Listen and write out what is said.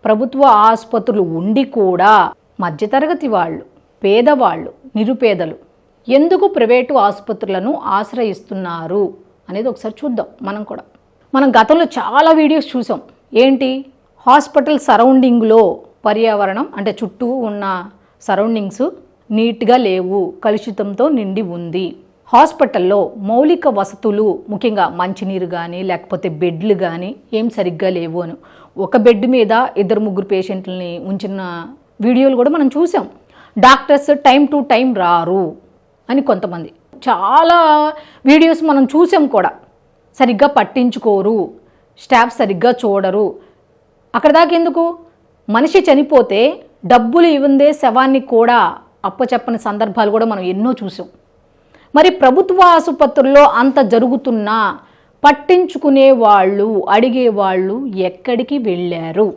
ప్రభుత్వ ఆసుపత్రులు ఉండి కూడా మధ్యతరగతి వాళ్ళు, పేదవాళ్ళు, నిరుపేదలు ఎందుకు ప్రైవేటు ఆసుపత్రులను ఆశ్రయిస్తున్నారు అనేది ఒకసారి చూద్దాం. మనం గతంలో చాలా వీడియోస్ చూసాం. ఏంటి, హాస్పిటల్ సరౌండింగ్లో పర్యావరణం అంటే చుట్టూ ఉన్న సరౌండింగ్స్ నీట్గా లేవు, కలుషితంతో నిండి ఉంది. హాస్పిటల్లో మౌలిక వసతులు, ముఖ్యంగా మంచినీరు కానీ లేకపోతే బెడ్లు కానీ ఏం సరిగ్గా లేవు అని ఒక బెడ్ మీద 2-3 పేషెంట్లని ఉంచిన వీడియోలు కూడా మనం చూసాం. డాక్టర్స్ టైం టు టైం రారు అని కొంతమంది, చాలా వీడియోస్ మనం చూసాం కూడా. సరిగ్గా పట్టించుకోరు, స్టాఫ్ సరిగ్గా చూడరు. అక్కడ దాకా ఎందుకు, మనిషి చనిపోతే డబ్బులు ఇవ్వందే శవాన్ని కూడా అప్పచెప్పని సందర్భాలు కూడా మనం ఎన్నో చూసాం. మరి ప్రభుత్వ ఆసుపత్రుల్లో అంత జరుగుతున్నా పట్టించుకునే వాళ్ళు, అడిగేవాళ్ళు ఎక్కడికి వెళ్ళారు?